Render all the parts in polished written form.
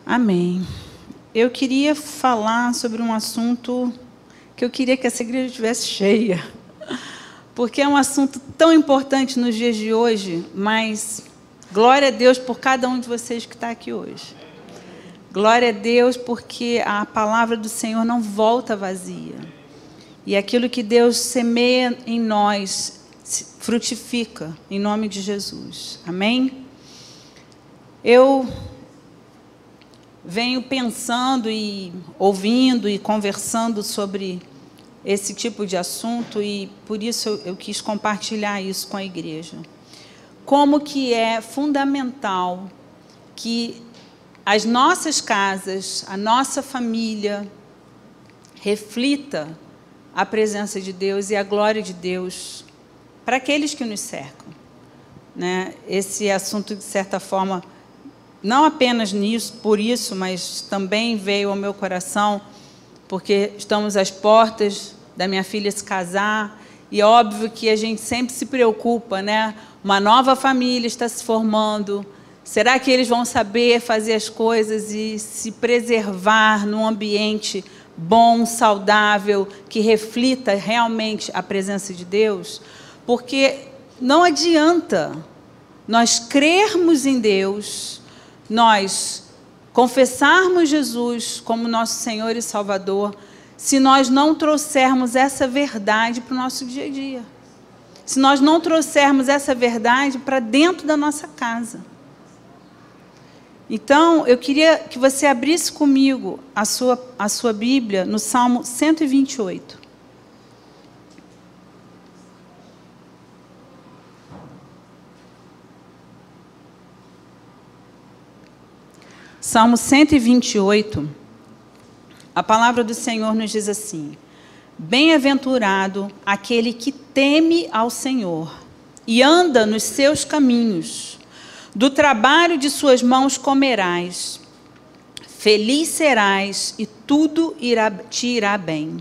Amém. Eu queria falar sobre um assunto que eu queria que essa igreja estivesse cheia, porque é um assunto tão importante nos dias de hoje, mas glória a Deus por cada um de vocês que está aqui hoje. Glória a Deus porque a palavra do Senhor não volta vazia. E aquilo que Deus semeia em nós frutifica, em nome de Jesus. Amém? Eu venho pensando e ouvindo e conversando sobre esse tipo de assunto e por isso eu quis compartilhar isso com a igreja. Como que é fundamental que as nossas casas, a nossa família reflita a presença de Deus e a glória de Deus para aqueles que nos cercam, né? Esse assunto, de certa forma, não apenas nisso, por isso, mas também veio ao meu coração, porque estamos às portas da minha filha se casar, e é óbvio que a gente sempre se preocupa, né? Uma nova família está se formando, será que eles vão saber fazer as coisas e se preservar num ambiente bom, saudável, que reflita realmente a presença de Deus? Porque não adianta nós crermos em Deus, nós confessarmos Jesus como nosso Senhor e Salvador, se nós não trouxermos essa verdade para o nosso dia a dia. Se nós não trouxermos essa verdade para dentro da nossa casa. Então, eu queria que você abrisse comigo a sua Bíblia no Salmo 128. Salmo 128, a palavra do Senhor nos diz assim: bem-aventurado aquele que teme ao Senhor e anda nos seus caminhos. Do trabalho de suas mãos comerás. Feliz serás e tudo te irá bem.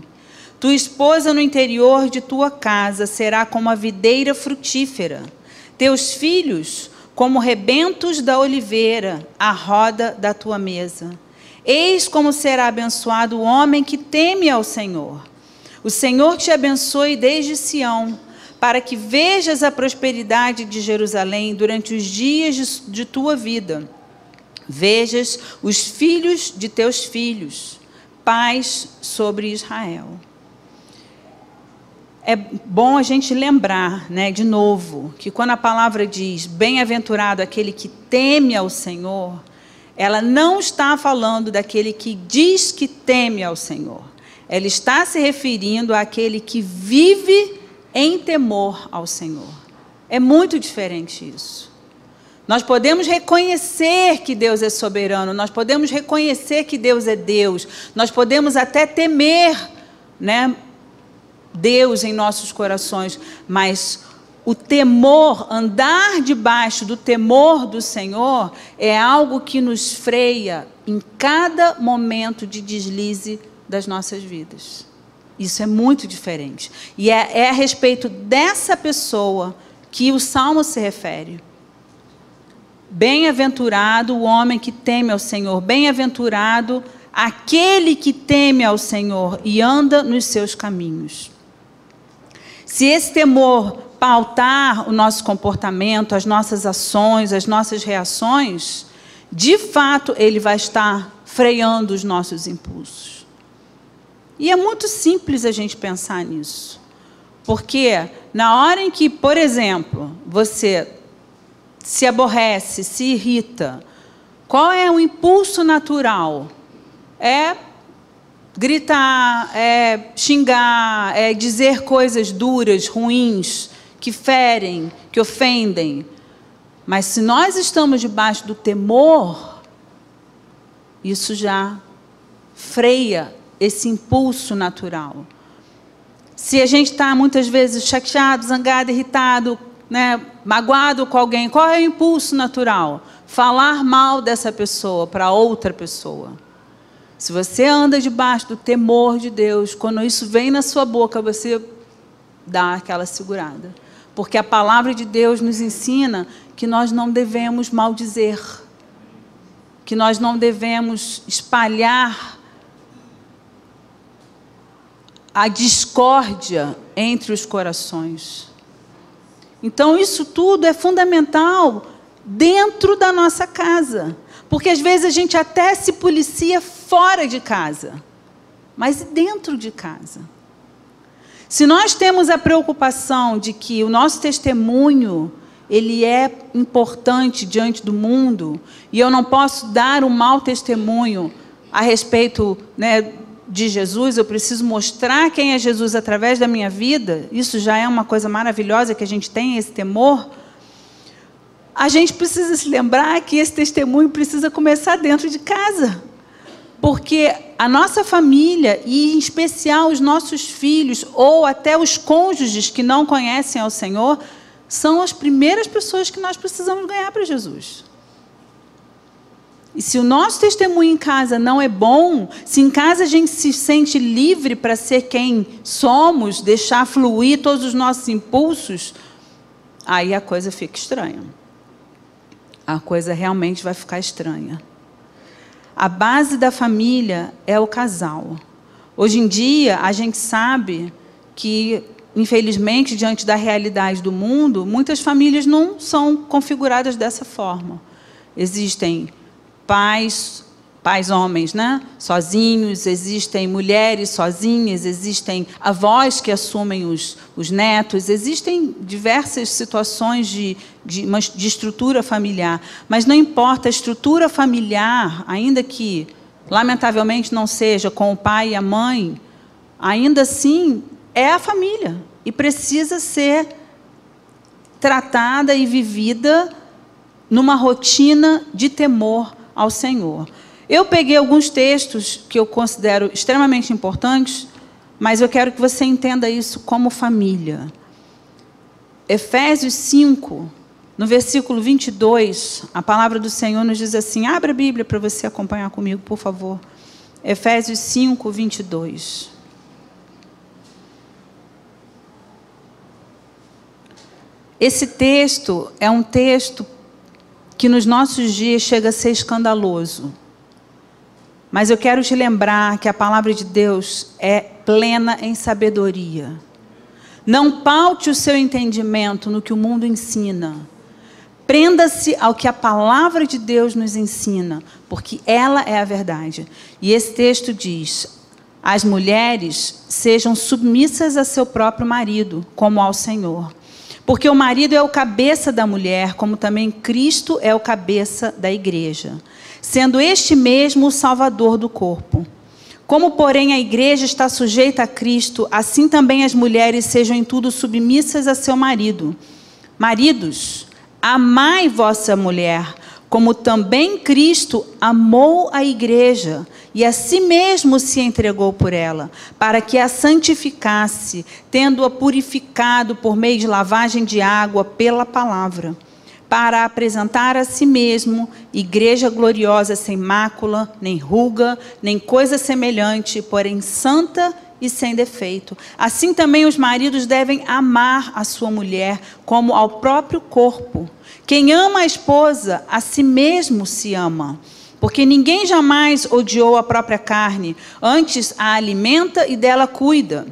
Tua esposa no interior de tua casa será como a videira frutífera. Teus filhos como rebentos da oliveira, à roda da tua mesa. Eis como será abençoado o homem que teme ao Senhor. O Senhor te abençoe desde Sião, para que vejas a prosperidade de Jerusalém durante os dias de tua vida. Vejas os filhos de teus filhos, paz sobre Israel. É bom a gente lembrar, né, de novo, que quando a palavra diz bem-aventurado aquele que teme ao Senhor, ela não está falando daquele que diz que teme ao Senhor. Ela está se referindo àquele que vive em temor ao Senhor. É muito diferente isso. Nós podemos reconhecer que Deus é soberano, nós podemos reconhecer que Deus é Deus, nós podemos até temer, né, Deus em nossos corações, mas o temor, andar debaixo do temor do Senhor, é algo que nos freia em cada momento de deslize das nossas vidas. Isso é muito diferente. E é a respeito dessa pessoa que o Salmo se refere. Bem-aventurado o homem que teme ao Senhor, bem-aventurado aquele que teme ao Senhor e anda nos seus caminhos. Se esse temor pautar o nosso comportamento, as nossas ações, as nossas reações, de fato ele vai estar freando os nossos impulsos. E é muito simples a gente pensar nisso. Porque na hora em que, por exemplo, você se aborrece, se irrita, qual é o impulso natural? É gritar, é xingar, é dizer coisas duras, ruins, que ferem, que ofendem. Mas se nós estamos debaixo do temor, isso já freia esse impulso natural. Se a gente está muitas vezes chateado, zangado, irritado, né, magoado com alguém, qual é o impulso natural? Falar mal dessa pessoa para outra pessoa. Se você anda debaixo do temor de Deus, quando isso vem na sua boca, você dá aquela segurada. Porque a palavra de Deus nos ensina que nós não devemos maldizer, que nós não devemos espalhar a discórdia entre os corações. Então, isso tudo é fundamental dentro da nossa casa. Porque, às vezes, a gente até se policia fora de casa. Mas dentro de casa. Se nós temos a preocupação de que o nosso testemunho, ele é importante diante do mundo, e eu não posso dar um mau testemunho a respeito, né, de Jesus, eu preciso mostrar quem é Jesus através da minha vida, isso já é uma coisa maravilhosa, que a gente tem esse temor. A gente precisa se lembrar que esse testemunho precisa começar dentro de casa. Porque a nossa família, e em especial os nossos filhos, ou até os cônjuges que não conhecem ao Senhor, são as primeiras pessoas que nós precisamos ganhar para Jesus. E se o nosso testemunho em casa não é bom, se em casa a gente se sente livre para ser quem somos, deixar fluir todos os nossos impulsos, aí a coisa fica estranha. A coisa realmente vai ficar estranha. A base da família é o casal. Hoje em dia, a gente sabe que, infelizmente, diante da realidade do mundo, muitas famílias não são configuradas dessa forma. Existem pais homens, né, sozinhos, existem mulheres sozinhas, existem avós que assumem os netos, existem diversas situações de estrutura familiar, mas não importa a estrutura familiar, ainda que, lamentavelmente, não seja com o pai e a mãe, ainda assim é a família e precisa ser tratada e vivida numa rotina de temor ao Senhor. Eu peguei alguns textos que eu considero extremamente importantes, mas eu quero que você entenda isso como família. Efésios 5, no versículo 22, a palavra do Senhor nos diz assim, abra a Bíblia para você acompanhar comigo, por favor. Efésios 5, 22. Esse texto é um texto que nos nossos dias chega a ser escandaloso. Mas eu quero te lembrar que a palavra de Deus é plena em sabedoria. Não paute o seu entendimento no que o mundo ensina. Prenda-se ao que a palavra de Deus nos ensina, porque ela é a verdade. E esse texto diz, as mulheres sejam submissas a seu próprio marido, como ao Senhor. Porque o marido é o cabeça da mulher, como também Cristo é o cabeça da igreja, sendo este mesmo o Salvador do corpo. Como, porém, a igreja está sujeita a Cristo, assim também as mulheres sejam em tudo submissas a seu marido. Maridos, amai vossa mulher, como também Cristo amou a igreja, e a si mesmo se entregou por ela, para que a santificasse, tendo-a purificado por meio de lavagem de água pela palavra, para apresentar a si mesmo igreja gloriosa, sem mácula, nem ruga, nem coisa semelhante, porém santa e sem defeito. Assim também os maridos devem amar a sua mulher como ao próprio corpo. Quem ama a esposa, a si mesmo se ama. Porque ninguém jamais odiou a própria carne, antes a alimenta e dela cuida.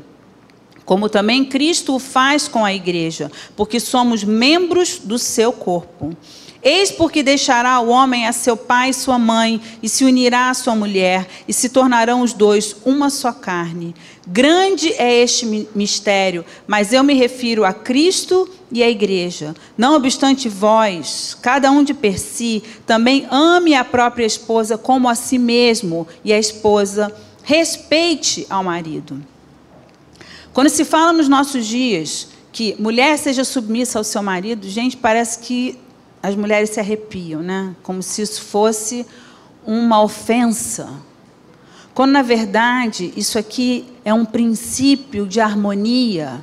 Como também Cristo o faz com a igreja, porque somos membros do seu corpo. Eis porque deixará o homem a seu pai e sua mãe, e se unirá à sua mulher, e se tornarão os dois uma só carne. Grande é este mistério, mas eu me refiro a Cristo e à igreja. Não obstante vós, cada um de per si, também ame a própria esposa como a si mesmo, e a esposa respeite ao marido. Quando se fala nos nossos dias que mulher seja submissa ao seu marido, gente, parece que as mulheres se arrepiam, né? Como se isso fosse uma ofensa. Quando, na verdade, isso aqui é um princípio de harmonia.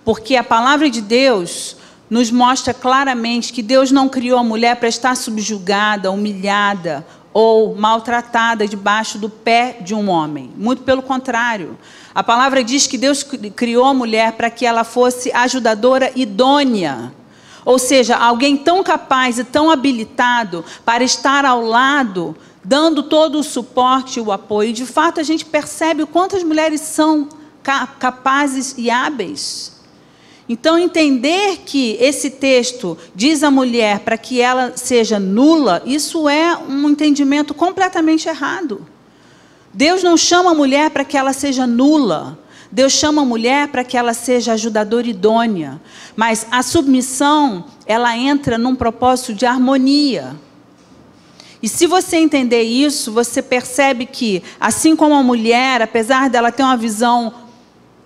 Porque a palavra de Deus nos mostra claramente que Deus não criou a mulher para estar subjugada, humilhada ou maltratada debaixo do pé de um homem. Muito pelo contrário. A palavra diz que Deus criou a mulher para que ela fosse ajudadora idônea. Ou seja, alguém tão capaz e tão habilitado para estar ao lado, dando todo o suporte e o apoio. E, de fato, a gente percebe o quanto as mulheres são capazes e hábeis. Então, entender que esse texto diz à mulher para que ela seja nula, isso é um entendimento completamente errado. Deus não chama a mulher para que ela seja nula. Deus chama a mulher para que ela seja ajudadora idônea. Mas a submissão, ela entra num propósito de harmonia. E se você entender isso, você percebe que, assim como a mulher, apesar dela ter uma visão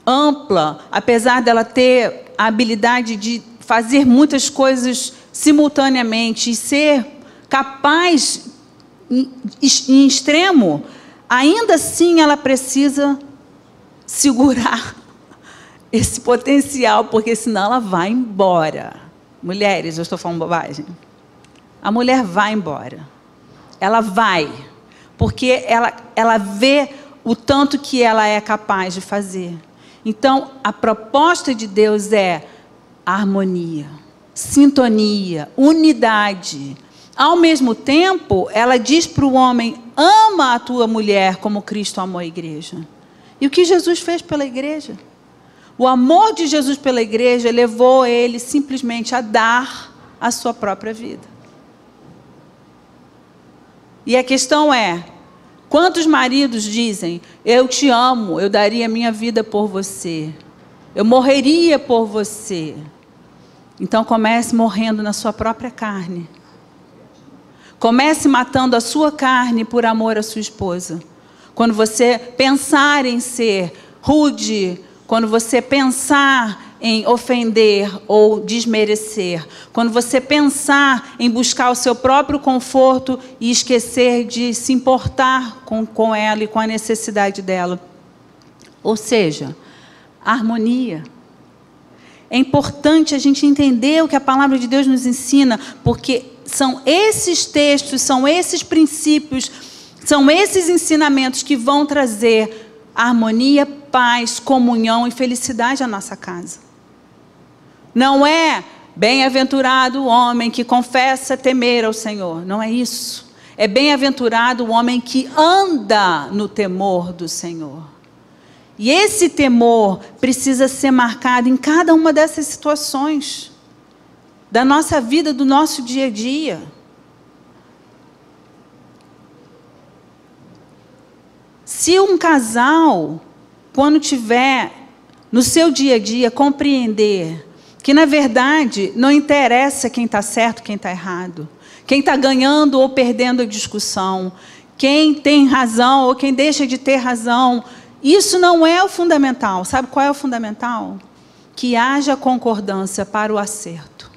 ampla, apesar dela ter a habilidade de fazer muitas coisas simultaneamente e ser capaz em extremo, ainda assim ela precisa segurar esse potencial, porque senão ela vai embora. Mulheres, eu estou falando bobagem? A mulher vai embora. Ela vai, porque ela vê o tanto que ela é capaz de fazer. Então, a proposta de Deus é harmonia, sintonia, unidade. Ao mesmo tempo, ela diz para o homem: ama a tua mulher como Cristo amou a igreja. E o que Jesus fez pela igreja? O amor de Jesus pela igreja levou ele simplesmente a dar a sua própria vida. E a questão é, quantos maridos dizem: eu te amo, eu daria minha vida por você, eu morreria por você? Então comece morrendo na sua própria carne. Comece matando a sua carne por amor à sua esposa. Quando você pensar em ser rude, quando você pensar em ofender ou desmerecer, quando você pensar em buscar o seu próprio conforto e esquecer de se importar com ela e com a necessidade dela. Ou seja, harmonia. É importante a gente entender o que a palavra de Deus nos ensina, porque são esses textos, são esses princípios, são esses ensinamentos que vão trazer harmonia, paz, comunhão e felicidade à nossa casa. Não é bem-aventurado o homem que confessa temer ao Senhor. Não é isso. É bem-aventurado o homem que anda no temor do Senhor. E esse temor precisa ser marcado em cada uma dessas situações da nossa vida, do nosso dia a dia. Se um casal, quando tiver no seu dia a dia, compreender que, na verdade, não interessa quem está certo, quem está errado, quem está ganhando ou perdendo a discussão, quem tem razão ou quem deixa de ter razão, isso não é o fundamental. Sabe qual é o fundamental? Que haja concordância para o acerto.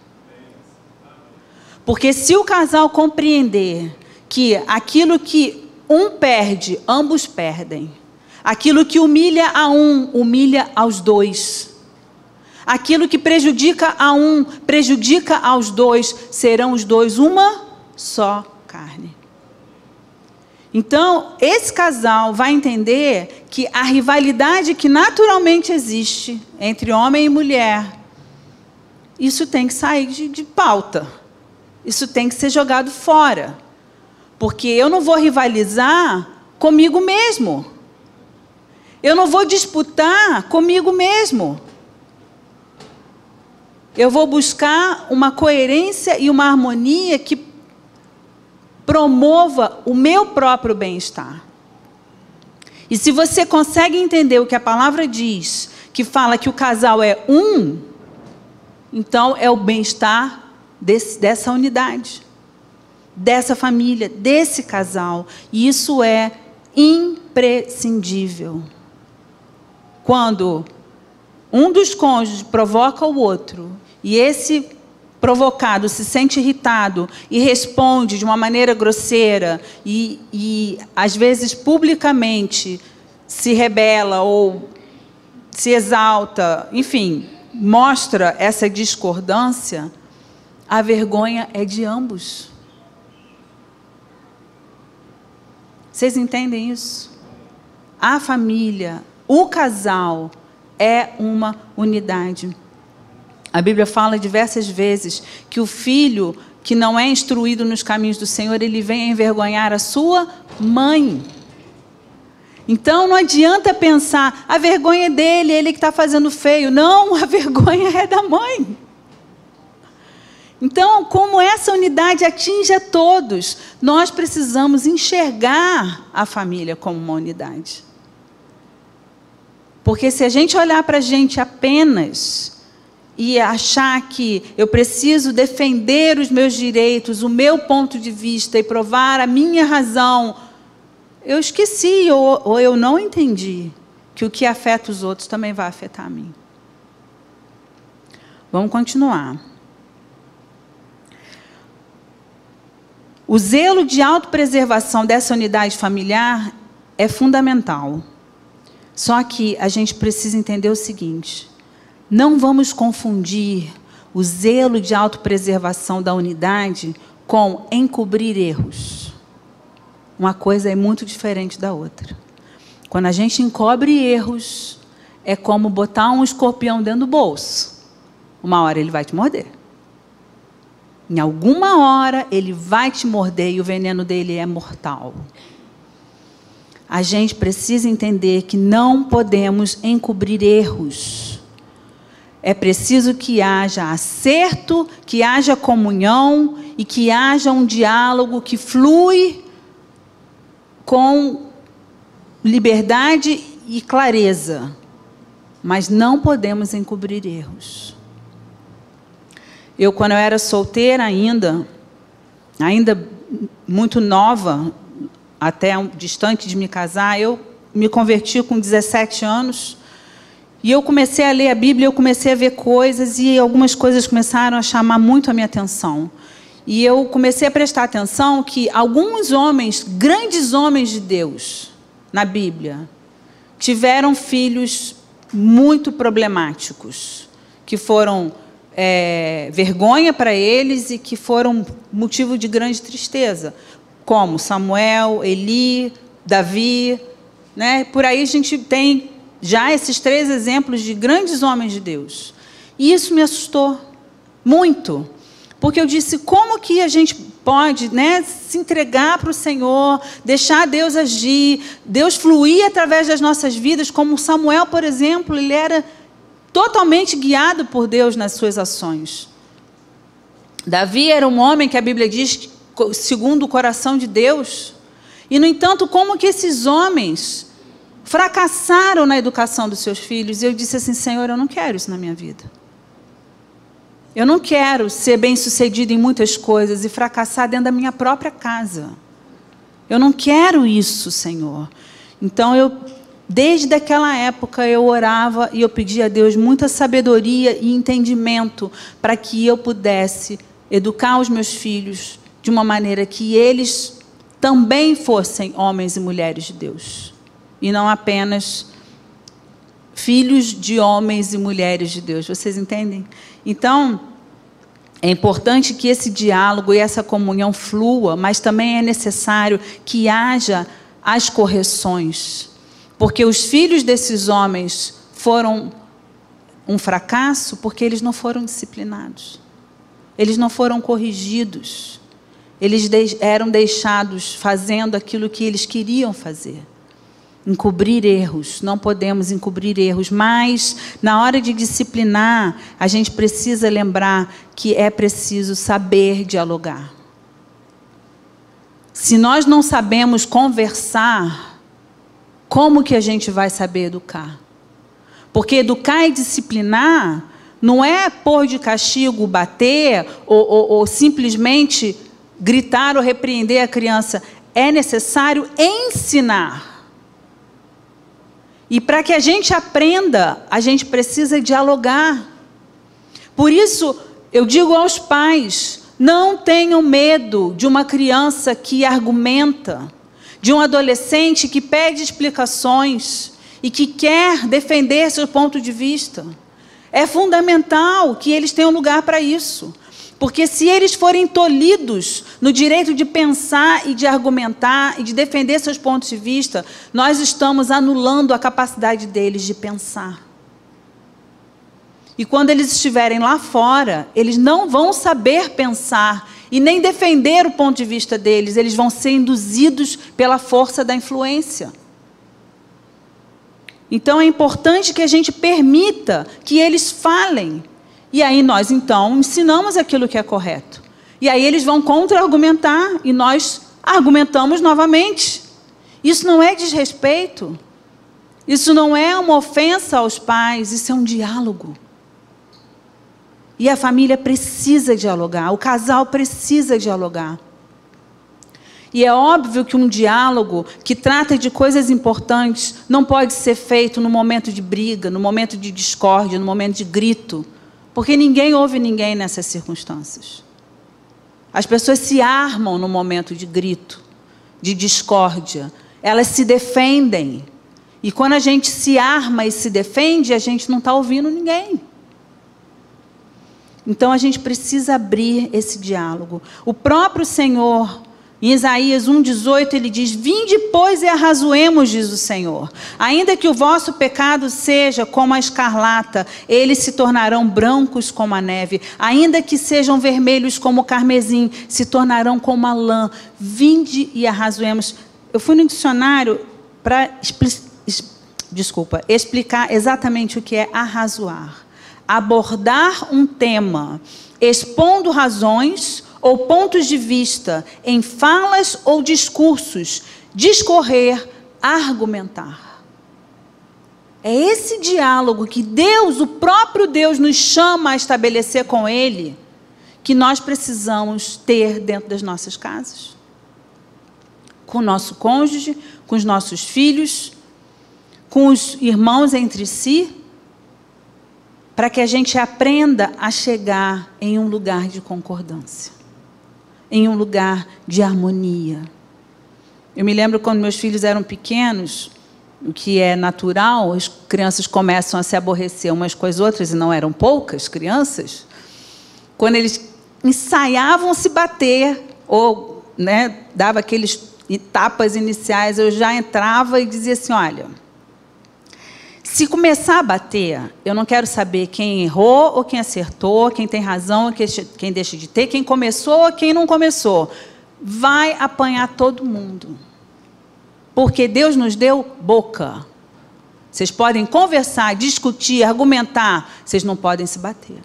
Porque se o casal compreender que aquilo que um perde, ambos perdem. Aquilo que humilha a um, humilha aos dois. Aquilo que prejudica a um, prejudica aos dois, serão os dois uma só carne. Então, esse casal vai entender que a rivalidade que naturalmente existe entre homem e mulher, isso tem que sair de pauta. Isso tem que ser jogado fora. Porque eu não vou rivalizar comigo mesmo. Eu não vou disputar comigo mesmo. Eu vou buscar uma coerência e uma harmonia que promova o meu próprio bem-estar. E se você consegue entender o que a palavra diz, que fala que o casal é um, então é o bem-estar dessa unidade, dessa família, desse casal. E isso é imprescindível. Quando um dos cônjuges provoca o outro, e esse provocado se sente irritado e responde de uma maneira grosseira e às vezes publicamente se rebela ou se exalta, enfim, mostra essa discordância, a vergonha é de ambos. Vocês entendem isso? A família, o casal é uma unidade. A Bíblia fala diversas vezes que o filho que não é instruído nos caminhos do Senhor, ele vem envergonhar a sua mãe. Então, não adianta pensar, a vergonha é dele, ele que está fazendo feio. Não, a vergonha é da mãe. Então, como essa unidade atinge a todos, nós precisamos enxergar a família como uma unidade. Porque se a gente olhar para a gente apenas e achar que eu preciso defender os meus direitos, o meu ponto de vista e provar a minha razão, eu esqueci ou eu não entendi que o que afeta os outros também vai afetar a mim. Vamos continuar. O zelo de autopreservação dessa unidade familiar é fundamental. Só que a gente precisa entender o seguinte: não vamos confundir o zelo de autopreservação da unidade com encobrir erros. Uma coisa é muito diferente da outra. Quando a gente encobre erros, é como botar um escorpião dentro do bolso. Uma hora ele vai te morder. Em alguma hora ele vai te morder e o veneno dele é mortal. A gente precisa entender que não podemos encobrir erros. É preciso que haja acerto, que haja comunhão e que haja um diálogo que flui com liberdade e clareza. Mas não podemos encobrir erros. Eu, quando eu era solteira ainda muito nova, até distante de me casar, eu me converti com 17 anos, e eu comecei a ler a Bíblia, eu comecei a ver coisas, e algumas coisas começaram a chamar muito a minha atenção. E eu comecei a prestar atenção que alguns homens, grandes homens de Deus, na Bíblia, tiveram filhos muito problemáticos, que foram vergonha para eles e que foram motivo de grande tristeza, como Samuel, Eli, Davi, né? Por aí a gente tem já esses 3 exemplos de grandes homens de Deus. E isso me assustou muito, porque eu disse, como que a gente pode, né, se entregar para o Senhor, deixar Deus agir, Deus fluir através das nossas vidas, como Samuel, por exemplo, ele era totalmente guiado por Deus nas suas ações. Davi era um homem que a Bíblia diz segundo o coração de Deus. E, no entanto, como que esses homens fracassaram na educação dos seus filhos? E eu disse assim, Senhor, eu não quero isso na minha vida. Eu não quero ser bem-sucedido em muitas coisas e fracassar dentro da minha própria casa. Eu não quero isso, Senhor. Então, desde aquela época, eu orava e eu pedia a Deus muita sabedoria e entendimento para que eu pudesse educar os meus filhos de uma maneira que eles também fossem homens e mulheres de Deus. E não apenas filhos de homens e mulheres de Deus. Vocês entendem? Então, é importante que esse diálogo e essa comunhão flua, mas também é necessário que haja as correções. Porque os filhos desses homens foram um fracasso porque eles não foram disciplinados. Eles não foram corrigidos. Eles eram deixados fazendo aquilo que eles queriam fazer. Encobrir erros. Não podemos encobrir erros. Mas, na hora de disciplinar, a gente precisa lembrar que é preciso saber dialogar. Se nós não sabemos conversar, como que a gente vai saber educar? Porque educar e disciplinar não é pôr de castigo, bater ou simplesmente gritar ou repreender a criança. É necessário ensinar. E para que a gente aprenda, a gente precisa dialogar. Por isso, eu digo aos pais, não tenham medo de uma criança que argumenta, de um adolescente que pede explicações e que quer defender seu ponto de vista. É fundamental que eles tenham lugar para isso. Porque se eles forem tolhidos no direito de pensar e de argumentar e de defender seus pontos de vista, nós estamos anulando a capacidade deles de pensar. E quando eles estiverem lá fora, eles não vão saber pensar e nem defender o ponto de vista deles. Eles vão ser induzidos pela força da influência. Então, é importante que a gente permita que eles falem. E aí nós, então, ensinamos aquilo que é correto. E aí eles vão contra-argumentar e nós argumentamos novamente. Isso não é desrespeito. Isso não é uma ofensa aos pais. Isso é um diálogo. E a família precisa dialogar. O casal precisa dialogar. E é óbvio que um diálogo que trata de coisas importantes não pode ser feito no momento de briga, no momento de discórdia, no momento de grito. Porque ninguém ouve ninguém nessas circunstâncias. As pessoas se armam no momento de grito, de discórdia. Elas se defendem. E quando a gente se arma e se defende, a gente não está ouvindo ninguém. Então a gente precisa abrir esse diálogo. O próprio Senhor, em Isaías 1,18, ele diz: vinde, pois, e arrazoemos, diz o Senhor. Ainda que o vosso pecado seja como a escarlata, eles se tornarão brancos como a neve. Ainda que sejam vermelhos como o carmesim, se tornarão como a lã. Vinde e arrazoemos. Eu fui no dicionário para explicar exatamente o que é arrazoar. Abordar um tema, expondo razões ou pontos de vista em falas ou discursos, discorrer, argumentar. É esse diálogo que Deus, o próprio Deus, nos chama a estabelecer com Ele, que nós precisamos ter dentro das nossas casas. Com o nosso cônjuge, com os nossos filhos, com os irmãos entre si, para que a gente aprenda a chegar em um lugar de concordância, em um lugar de harmonia. Eu me lembro quando meus filhos eram pequenos, o que é natural, as crianças começam a se aborrecer umas com as outras, e não eram poucas crianças, quando eles ensaiavam se bater, ou dava aqueles tapas iniciais, eu já entrava e dizia assim: olha, se começar a bater, eu não quero saber quem errou ou quem acertou, quem tem razão ou quem deixa de ter, quem começou ou quem não começou. Vai apanhar todo mundo. Porque Deus nos deu boca. Vocês podem conversar, discutir, argumentar, vocês não podem se bater.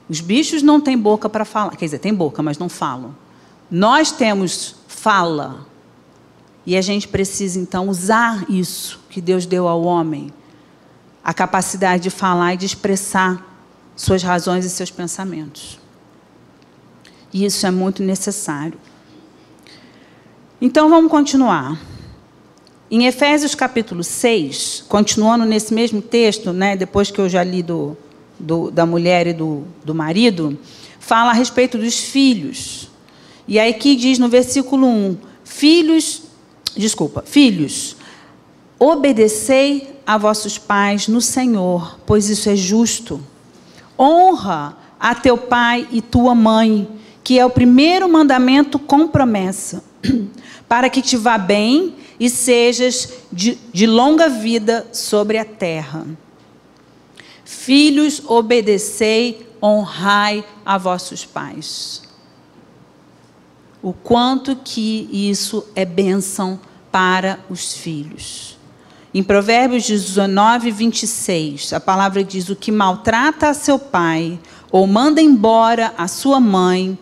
Os bichos não têm boca para falar. Quer dizer, têm boca, mas não falam. Nós temos fala. E a gente precisa, então, usar isso que Deus deu ao homem. A capacidade de falar e de expressar suas razões e seus pensamentos. E isso é muito necessário. Então, vamos continuar. Em Efésios capítulo 6, continuando nesse mesmo texto, depois que eu já li da mulher e do marido, fala a respeito dos filhos. E aí aqui diz no versículo 1, filhos, obedecei a vossos pais no Senhor, pois isso é justo. Honra a teu pai e tua mãe, que é o primeiro mandamento com promessa, para que te vá bem e sejas de longa vida sobre a terra. Filhos, obedecei, honrai a vossos pais. O quanto que isso é bênção para os filhos. Em Provérbios 19, 26, a palavra diz: o que maltrata a seu pai, ou manda embora a sua mãe...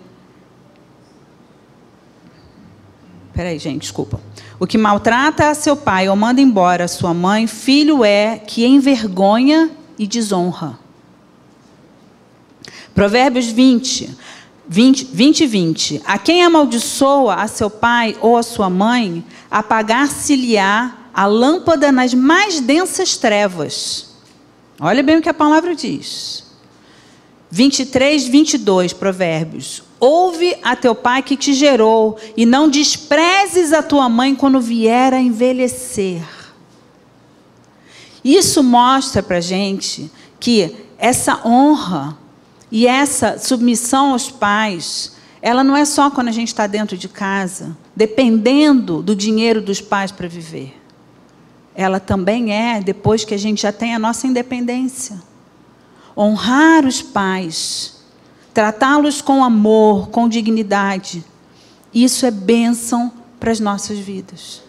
O que maltrata a seu pai, ou manda embora a sua mãe, filho é que envergonha e desonra. Provérbios 20. A quem amaldiçoa a seu pai ou a sua mãe, apagar-se-lhe-á a lâmpada nas mais densas trevas. Olha bem o que a palavra diz. 23, 22, Provérbios. Ouve a teu pai que te gerou, e não desprezes a tua mãe quando vier a envelhecer. Isso mostra para a gente que essa honra e essa submissão aos pais, ela não é só quando a gente está dentro de casa, dependendo do dinheiro dos pais para viver. Ela também é depois que a gente já tem a nossa independência. honrar os pais, tratá-los com amor, com dignidade, isso é bênção para as nossas vidas.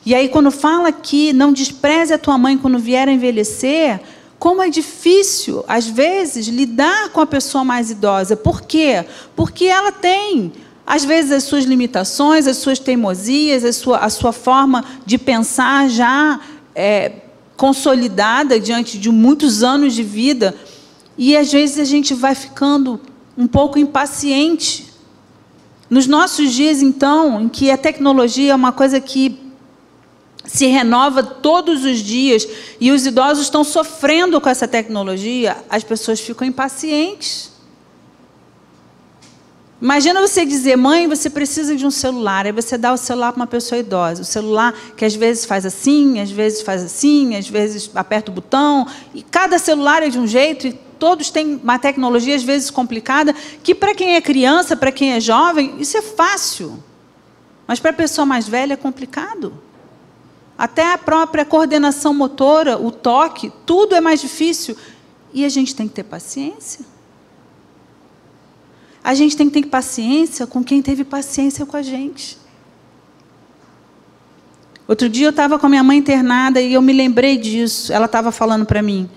E aí quando fala que não despreze a tua mãe quando vier a envelhecer, como é difícil, às vezes, lidar com a pessoa mais idosa. Por quê? Porque ela tem, às vezes, as suas limitações, as suas teimosias, a sua forma de pensar já consolidada diante de muitos anos de vida. E, às vezes, a gente vai ficando um pouco impaciente. Nos nossos dias, então, em que a tecnologia é uma coisa que se renova todos os dias e os idosos estão sofrendo com essa tecnologia, as pessoas ficam impacientes. Imagina você dizer, mãe, você precisa de um celular, aí você dá o celular para uma pessoa idosa, o celular que às vezes faz assim, às vezes aperta o botão, e cada celular é de um jeito, e todos têm uma tecnologia às vezes complicada, que para quem é criança, para quem é jovem, isso é fácil, mas para a pessoa mais velha é complicado. Até a própria coordenação motora, o toque, tudo é mais difícil. E a gente tem que ter paciência. A gente tem que ter paciência com quem teve paciência com a gente. Outro dia eu estava com a minha mãe internada e eu me lembrei disso. Ela estava falando para mim,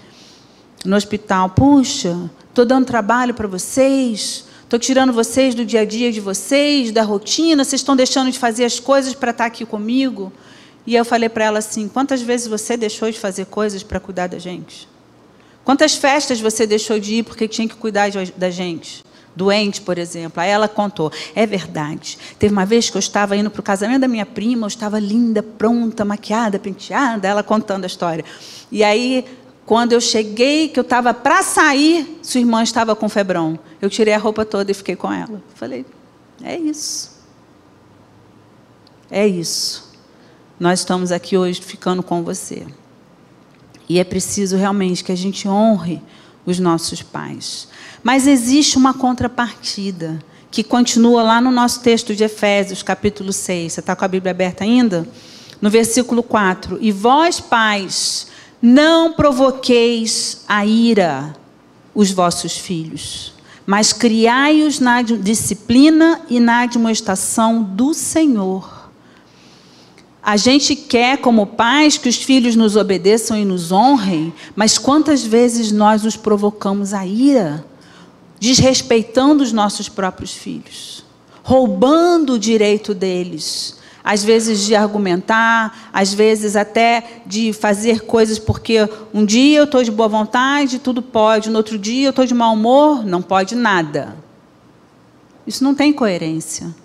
no hospital, puxa, estou dando trabalho para vocês, estou tirando vocês do dia a dia de vocês, da rotina, vocês estão deixando de fazer as coisas para estar aqui comigo. E eu falei para ela assim, quantas vezes você deixou de fazer coisas para cuidar da gente? Quantas festas você deixou de ir porque tinha que cuidar da gente? Doente, por exemplo. Aí ela contou, é verdade. Teve uma vez que eu estava indo para o casamento da minha prima, eu estava linda, pronta, maquiada, penteada, ela contando a história. E aí, quando eu cheguei, que eu estava para sair, sua irmã estava com febrão. Eu tirei a roupa toda e fiquei com ela. Falei, é isso. É isso. Nós estamos aqui hoje ficando com você. E é preciso realmente que a gente honre os nossos pais. Mas existe uma contrapartida, que continua lá no nosso texto de Efésios, capítulo 6. Você está com a Bíblia aberta ainda? No versículo 4. E vós, pais, não provoqueis a ira os vossos filhos, mas criai-os na disciplina e na admoestação do Senhor. A gente quer, como pais, que os filhos nos obedeçam e nos honrem, mas quantas vezes nós os provocamos a ira, desrespeitando os nossos próprios filhos, roubando o direito deles, às vezes de argumentar, às vezes até de fazer coisas porque um dia eu estou de boa vontade, tudo pode, no outro dia eu estou de mau humor, não pode nada. Isso não tem coerência.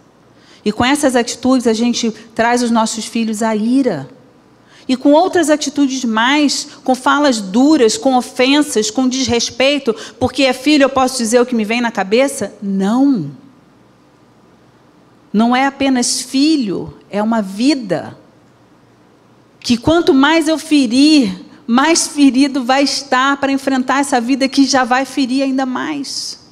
E com essas atitudes a gente traz os nossos filhos à ira. E com outras atitudes mais, com falas duras, com ofensas, com desrespeito, porque é filho, eu posso dizer o que me vem na cabeça? Não. Não é apenas filho, é uma vida. Que quanto mais eu ferir, mais ferido vai estar para enfrentar essa vida que já vai ferir ainda mais.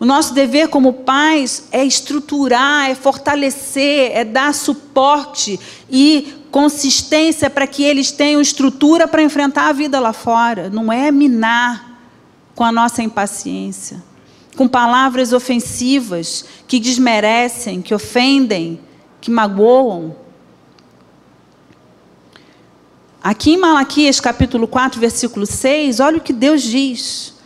O nosso dever como pais é estruturar, é fortalecer, é dar suporte e consistência para que eles tenham estrutura para enfrentar a vida lá fora. Não é minar com a nossa impaciência, com palavras ofensivas que desmerecem, que ofendem, que magoam. Aqui em Malaquias capítulo 4, versículo 6, olha o que Deus diz.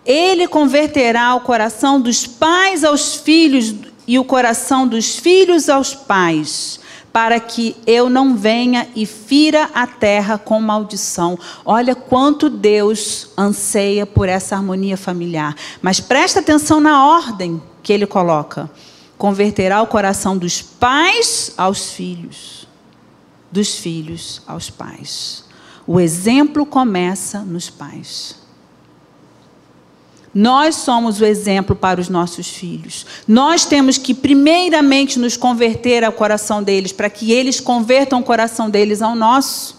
Ele converterá o coração dos pais aos filhos e o coração dos filhos aos pais, para que eu não venha e fira a terra com maldição. Olha quanto Deus anseia por essa harmonia familiar. Mas presta atenção na ordem que ele coloca. Converterá o coração dos pais aos filhos, dos filhos aos pais. O exemplo começa nos pais. Nós somos o exemplo para os nossos filhos. Nós temos que primeiramente nos converter ao coração deles, para que eles convertam o coração deles ao nosso.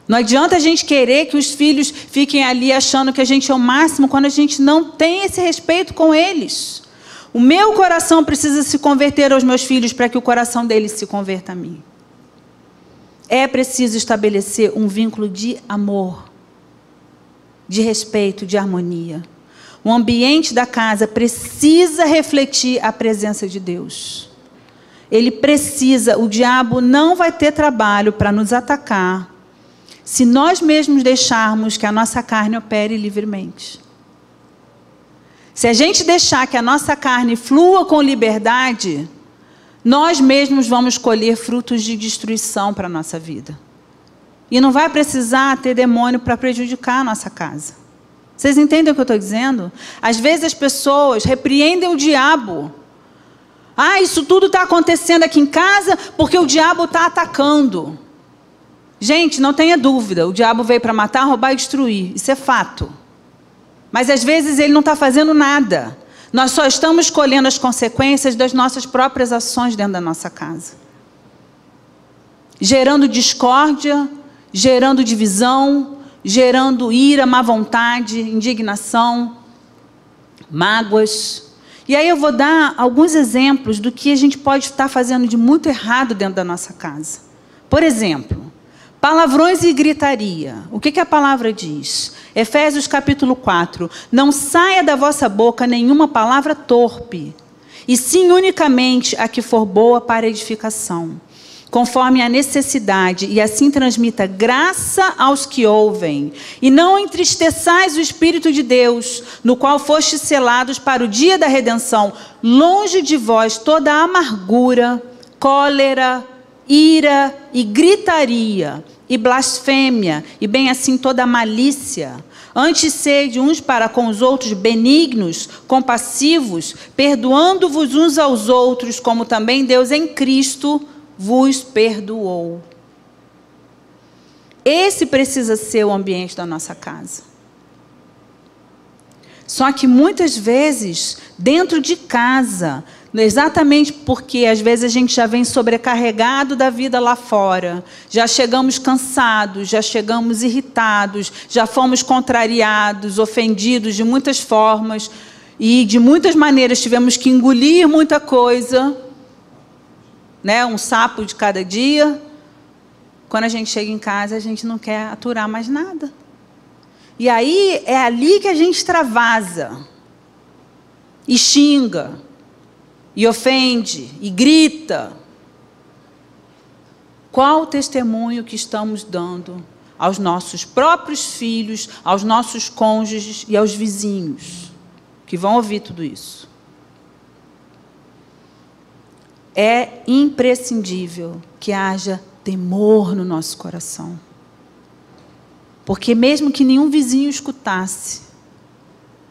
Não adianta a gente querer que os filhos fiquem ali achando que a gente é o máximo, quando a gente não tem esse respeito com eles. O meu coração precisa se converter aos meus filhos para que o coração deles se converta a mim. É preciso estabelecer um vínculo de amor. de respeito, de harmonia. O ambiente da casa precisa refletir a presença de Deus. Ele precisa, o diabo não vai ter trabalho para nos atacar se nós mesmos deixarmos que a nossa carne opere livremente. Se a gente deixar que a nossa carne flua com liberdade, nós mesmos vamos colher frutos de destruição para a nossa vida. E não vai precisar ter demônio para prejudicar a nossa casa. Vocês entendem o que eu estou dizendo? Às vezes as pessoas repreendem o diabo. Ah, isso tudo está acontecendo aqui em casa porque o diabo está atacando. Gente, não tenha dúvida, o diabo veio para matar, roubar e destruir. Isso é fato. Mas às vezes ele não está fazendo nada. Nós só estamos colhendo as consequências das nossas próprias ações dentro da nossa casa. Gerando discórdia, gerando divisão, gerando ira, má vontade, indignação, mágoas. E aí eu vou dar alguns exemplos do que a gente pode estar fazendo de muito errado dentro da nossa casa. Por exemplo, palavrões e gritaria. O que a palavra diz? Efésios capítulo 4. Não saia da vossa boca nenhuma palavra torpe, e sim unicamente a que for boa para edificação, conforme a necessidade, e assim transmita graça aos que ouvem. E não entristeçais o Espírito de Deus, no qual fostes selados para o dia da redenção. Longe de vós toda amargura, cólera, ira e gritaria, e blasfêmia, e bem assim toda malícia. Antes sede uns para com os outros benignos, compassivos, perdoando-vos uns aos outros, como também Deus em Cristo vos perdoou. Esse precisa ser o ambiente da nossa casa. Só que muitas vezes, dentro de casa, exatamente porque às vezes a gente já vem sobrecarregado da vida lá fora, já chegamos cansados, já chegamos irritados, já fomos contrariados, ofendidos de muitas formas, e de muitas maneiras tivemos que engolir muita coisa, né? Um sapo de cada dia. Quando a gente chega em casa, a gente não quer aturar mais nada. E aí é ali que a gente extravasa, e xinga, e ofende, e grita. Qual o testemunho que estamos dando aos nossos próprios filhos, aos nossos cônjuges e aos vizinhos, que vão ouvir tudo isso? É imprescindível que haja temor no nosso coração. Porque mesmo que nenhum vizinho escutasse,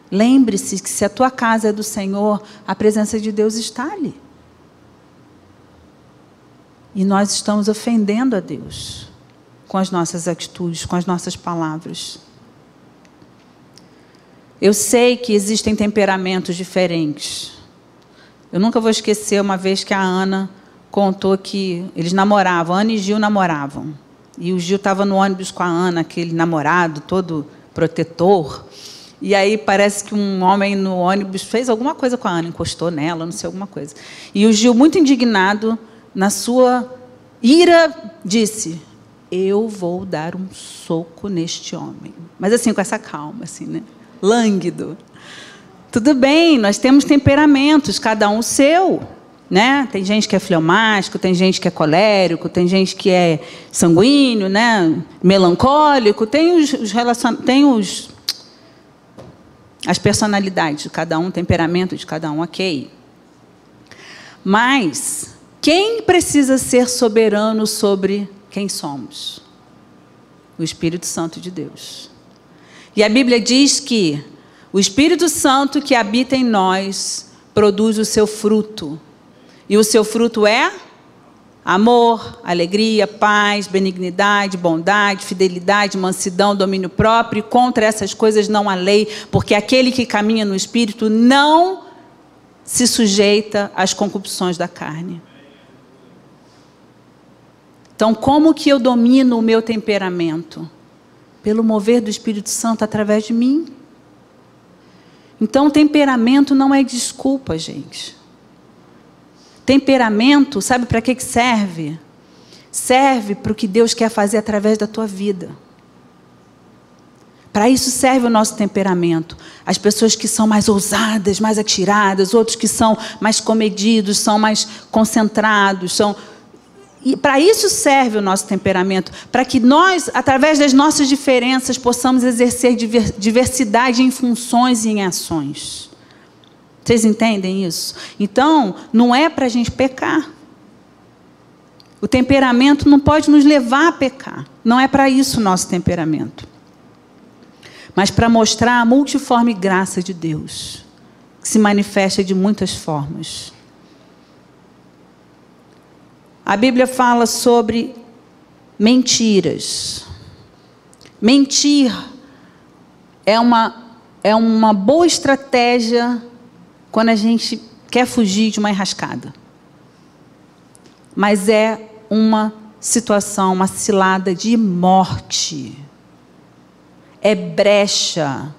lembre-se que se a tua casa é do Senhor, a presença de Deus está ali. E nós estamos ofendendo a Deus com as nossas atitudes, com as nossas palavras. Eu sei que existem temperamentos diferentes. Eu nunca vou esquecer uma vez que a Ana contou que eles namoravam, Ana e Gil namoravam. E o Gil estava no ônibus com a Ana, aquele namorado todo protetor. E aí parece que um homem no ônibus fez alguma coisa com a Ana, encostou nela, não sei, alguma coisa. E o Gil, muito indignado, na sua ira, disse: eu vou dar um soco neste homem. Mas assim, com essa calma, assim, né? Lânguido. Tudo bem, nós temos temperamentos, cada um o seu, né? Tem gente que é fleumático, tem gente que é colérico, tem gente que é sanguíneo, né? Melancólico, tem as personalidades de cada um, o temperamento de cada um, ok. Mas quem precisa ser soberano sobre quem somos? O Espírito Santo de Deus. E a Bíblia diz que o Espírito Santo que habita em nós produz o seu fruto. E o seu fruto é amor, alegria, paz, benignidade, bondade, fidelidade, mansidão, domínio próprio. E contra essas coisas não há lei, porque aquele que caminha no Espírito não se sujeita às concupisções da carne. Então, como que eu domino o meu temperamento? Pelo mover do Espírito Santo através de mim. Então, temperamento não é desculpa, gente. Temperamento, sabe para que serve? Serve para o que Deus quer fazer através da tua vida. Para isso serve o nosso temperamento. As pessoas que são mais ousadas, mais atiradas, outros que são mais comedidos, são mais concentrados, E para isso serve o nosso temperamento, para que nós, através das nossas diferenças, possamos exercer diversidade em funções e em ações. Vocês entendem isso? Então, não é para a gente pecar. O temperamento não pode nos levar a pecar. Não é para isso o nosso temperamento. Mas para mostrar a multiforme graça de Deus, que se manifesta de muitas formas. A Bíblia fala sobre mentiras. Mentir é uma boa estratégia quando a gente quer fugir de uma enrascada. Mas é uma situação, uma cilada de morte. É brecha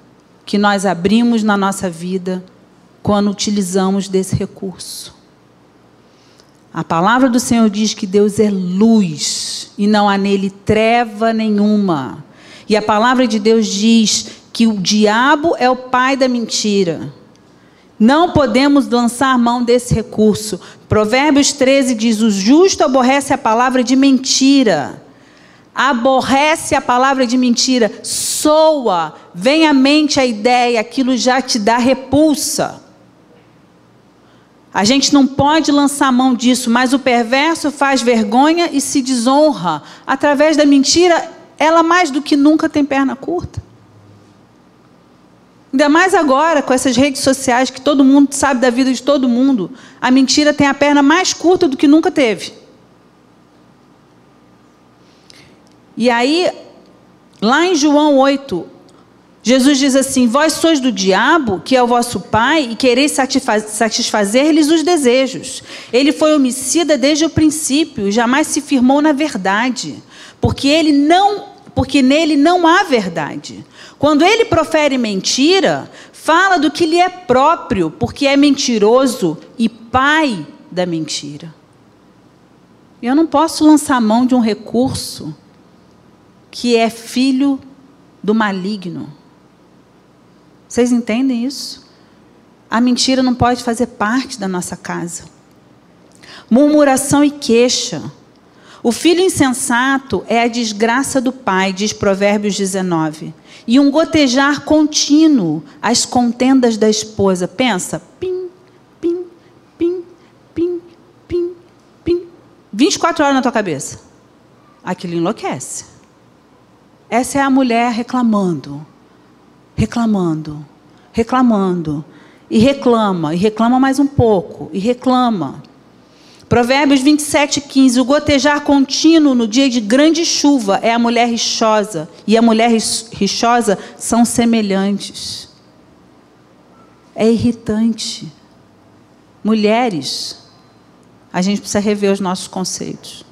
que nós abrimos na nossa vida quando utilizamos desse recurso. A palavra do Senhor diz que Deus é luz e não há nele treva nenhuma. E a palavra de Deus diz que o diabo é o pai da mentira. Não podemos lançar mão desse recurso. Provérbios 13 diz: o justo aborrece a palavra de mentira. Aborrece a palavra de mentira. Soa, vem à mente a ideia, aquilo já te dá repulsa. A gente não pode lançar mão disso, mas o perverso faz vergonha e se desonra. Através da mentira, ela mais do que nunca tem perna curta. Ainda mais agora, com essas redes sociais, que todo mundo sabe da vida de todo mundo, a mentira tem a perna mais curta do que nunca teve. E aí, lá em João 8, Jesus diz assim: vós sois do diabo, que é o vosso pai, e quereis satisfazer-lhes os desejos. Ele foi homicida desde o princípio, jamais se firmou na verdade, porque nele não há verdade. Quando ele profere mentira, fala do que lhe é próprio, porque é mentiroso e pai da mentira. Eu não posso lançar mão de um recurso que é filho do maligno. Vocês entendem isso? A mentira não pode fazer parte da nossa casa. Murmuração e queixa. O filho insensato é a desgraça do pai, diz Provérbios 19. E um gotejar contínuo, as contendas da esposa. Pensa, pim, pim, pim, pim, pim, pim. 24 horas na tua cabeça. Aquilo enlouquece. Essa é a mulher reclamando. Reclamando, reclamando, e reclama mais um pouco, e reclama. Provérbios 27:15, o gotejar contínuo no dia de grande chuva é a mulher rixosa, e a mulher rixosa são semelhantes. É irritante. Mulheres, a gente precisa rever os nossos conceitos.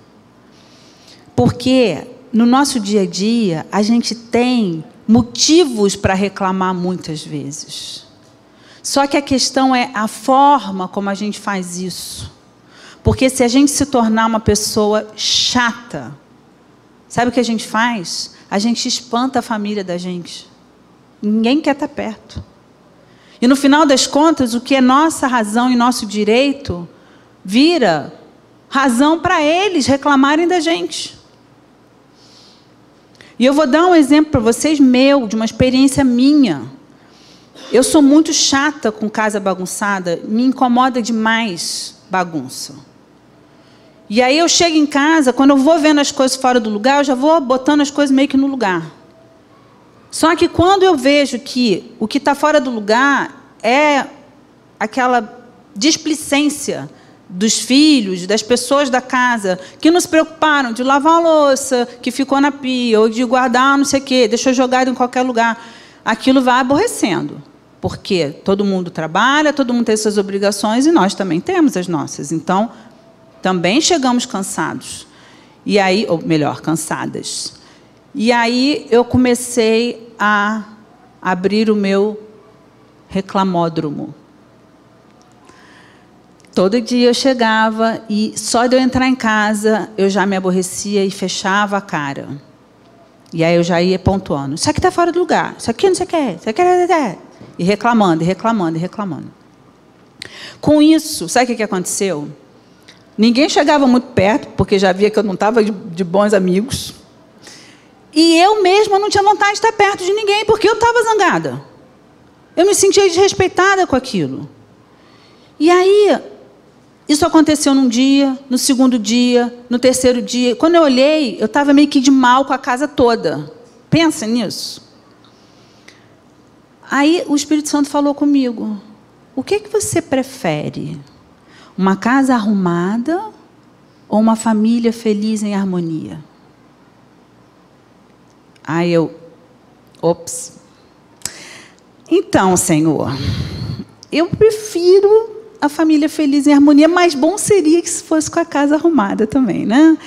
Porque no nosso dia a dia, a gente tem motivos para reclamar muitas vezes. Só que a questão é a forma como a gente faz isso. Porque se a gente se tornar uma pessoa chata, sabe o que a gente faz? A gente espanta a família da gente. Ninguém quer estar perto. E no final das contas, o que é nossa razão e nosso direito, vira razão para eles reclamarem da gente. E eu vou dar um exemplo para vocês de uma experiência minha. Eu sou muito chata com casa bagunçada, me incomoda demais bagunça. E aí eu chego em casa, quando eu vou vendo as coisas fora do lugar, eu já vou botando as coisas meio que no lugar. Só que quando eu vejo que o que está fora do lugar é aquela displicência dos filhos, das pessoas da casa, que não se preocuparam de lavar a louça, que ficou na pia, ou de guardar não sei o quê, deixou jogado em qualquer lugar, aquilo vai aborrecendo. Porque todo mundo trabalha, todo mundo tem suas obrigações, e nós também temos as nossas. Então, também chegamos cansados. E aí, ou melhor, cansadas. E aí eu comecei a abrir o meu reclamódromo. Todo dia eu chegava e só de eu entrar em casa, eu já me aborrecia e fechava a cara. E aí eu já ia pontuando. Isso aqui está fora do lugar. Isso aqui não sei o que. Isso aqui é... E reclamando, e reclamando, e reclamando. Com isso, sabe o que aconteceu? Ninguém chegava muito perto, porque já via que eu não estava de bons amigos. E eu mesma não tinha vontade de estar perto de ninguém, porque eu estava zangada. Eu me sentia desrespeitada com aquilo. E aí, isso aconteceu num dia, no segundo dia, no terceiro dia. Quando eu olhei, eu estava meio que de mal com a casa toda. Pensa nisso. Aí o Espírito Santo falou comigo. O que você prefere? Uma casa arrumada ou uma família feliz em harmonia? Aí eu... Ops. Então, Senhor, eu prefiro a família feliz em harmonia, mas bom seria que fosse com a casa arrumada também, né?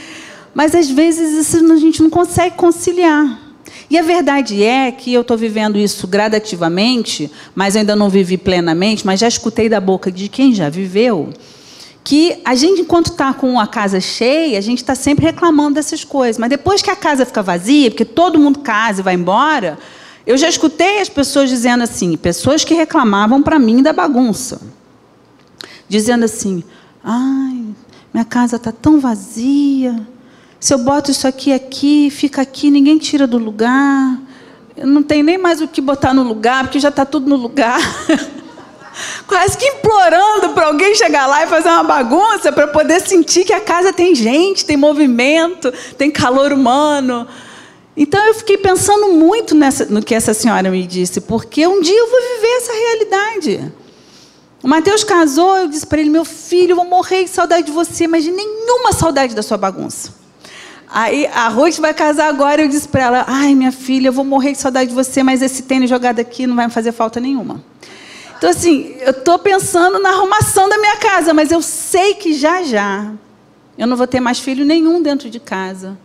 Mas, às vezes, isso a gente não consegue conciliar. E a verdade é que eu estou vivendo isso gradativamente, mas ainda não vivi plenamente, mas já escutei da boca de quem já viveu, que a gente, enquanto está com a casa cheia, a gente está sempre reclamando dessas coisas. Mas depois que a casa fica vazia, porque todo mundo casa e vai embora, eu já escutei as pessoas dizendo assim, pessoas que reclamavam para mim da bagunça, dizendo assim, ai, minha casa está tão vazia, se eu boto isso aqui, fica aqui, ninguém tira do lugar, eu não tenho nem mais o que botar no lugar, porque já está tudo no lugar. Quase que implorando para alguém chegar lá e fazer uma bagunça para poder sentir que a casa tem gente, tem movimento, tem calor humano. Então eu fiquei pensando muito no que essa senhora me disse, porque um dia eu vou viver essa realidade. O Mateus casou, eu disse para ele, meu filho, eu vou morrer de saudade de você, mas de nenhuma saudade da sua bagunça. Aí a Ruth vai casar agora, eu disse para ela, ai, minha filha, eu vou morrer de saudade de você, mas esse tênis jogado aqui não vai me fazer falta nenhuma. Então, assim, eu estou pensando na arrumação da minha casa, mas eu sei que já eu não vou ter mais filho nenhum dentro de casa.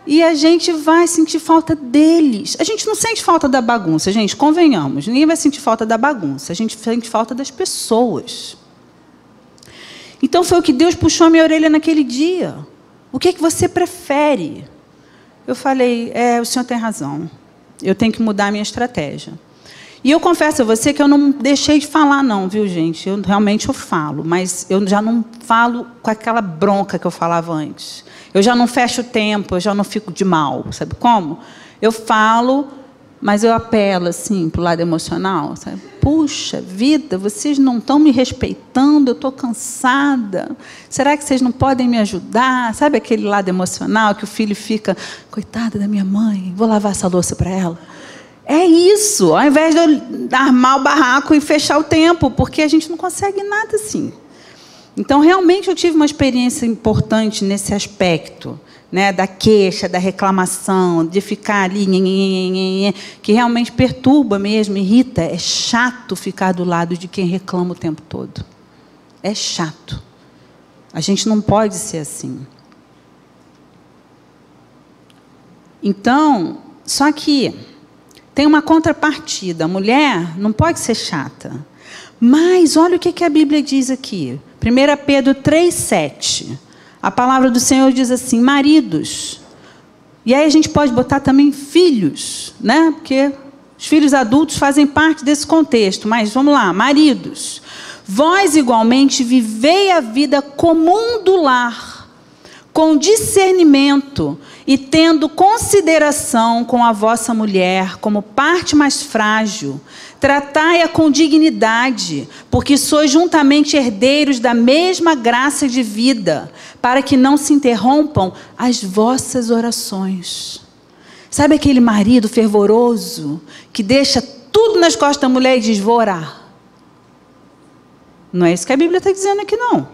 E a gente vai sentir falta deles. A gente não sente falta da bagunça, gente, convenhamos. Ninguém vai sentir falta da bagunça. A gente sente falta das pessoas. Então, foi o que Deus puxou a minha orelha naquele dia. O que você prefere? Eu falei, o senhor tem razão. Eu tenho que mudar a minha estratégia. E eu confesso a você que eu não deixei de falar, não, viu, gente? Realmente eu falo, mas eu já não falo com aquela bronca que eu falava antes. Eu já não fecho o tempo, eu já não fico de mal, sabe como? Eu falo, mas eu apelo, assim, para o lado emocional, sabe? Puxa vida, vocês não estão me respeitando, eu estou cansada. Será que vocês não podem me ajudar? Sabe aquele lado emocional que o filho fica, coitada da minha mãe, vou lavar essa louça para ela? É isso, ao invés de eu armar o barraco e fechar o tempo, porque a gente não consegue nada assim. Então, realmente, eu tive uma experiência importante nesse aspecto, né, da queixa, da reclamação, de ficar ali, que realmente perturba mesmo, irrita. É chato ficar do lado de quem reclama o tempo todo. É chato. A gente não pode ser assim. Então, só que tem uma contrapartida. A mulher não pode ser chata. Mas olha o que a Bíblia diz aqui. 1 Pedro 3,7. A palavra do Senhor diz assim, maridos. E aí a gente pode botar também filhos, né? Porque os filhos adultos fazem parte desse contexto. Mas vamos lá, maridos. Vós igualmente vivei a vida comum do lar, com discernimento e tendo consideração com a vossa mulher como parte mais frágil, tratai-a com dignidade, porque sois juntamente herdeiros da mesma graça de vida, para que não se interrompam as vossas orações. Sabe aquele marido fervoroso que deixa tudo nas costas da mulher e diz, vou orar? Não é isso que a Bíblia está dizendo aqui, não.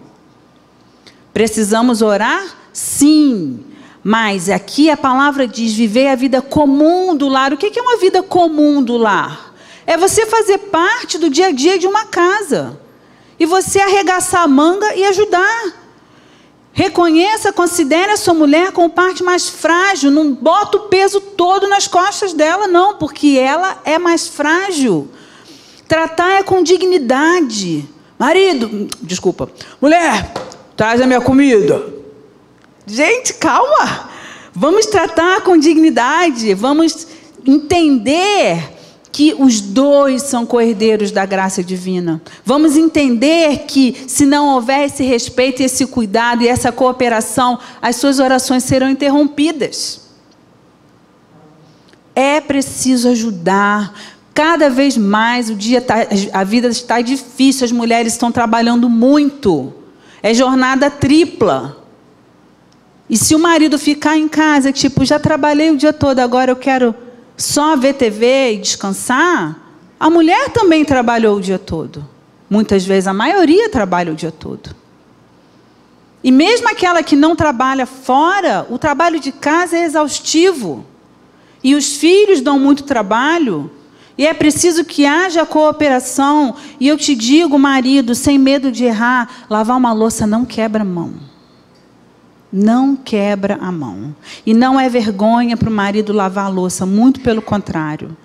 Precisamos orar? Sim. Mas aqui a palavra diz, viver a vida comum do lar. O que é uma vida comum do lar? É você fazer parte do dia a dia de uma casa. E você arregaçar a manga e ajudar. Reconheça, considere a sua mulher como parte mais frágil. Não bota o peso todo nas costas dela, não. Porque ela é mais frágil. Tratar-a com dignidade. Marido, desculpa. Mulher, traz a minha comida. Gente, calma. Vamos tratar com dignidade, vamos entender que os dois são co-herdeiros da graça divina. Vamos entender que, se não houver esse respeito, esse cuidado e essa cooperação, as suas orações serão interrompidas. É preciso ajudar. Cada vez mais a vida está difícil, as mulheres estão trabalhando muito. É jornada tripla. E se o marido ficar em casa, tipo, já trabalhei o dia todo, agora eu quero só ver TV e descansar, a mulher também trabalhou o dia todo. Muitas vezes a maioria trabalha o dia todo. E mesmo aquela que não trabalha fora, o trabalho de casa é exaustivo. E os filhos dão muito trabalho. E é preciso que haja cooperação. E eu te digo, marido, sem medo de errar, lavar uma louça não quebra a mão. Não quebra a mão. E não é vergonha para o marido lavar a louça, muito pelo contrário.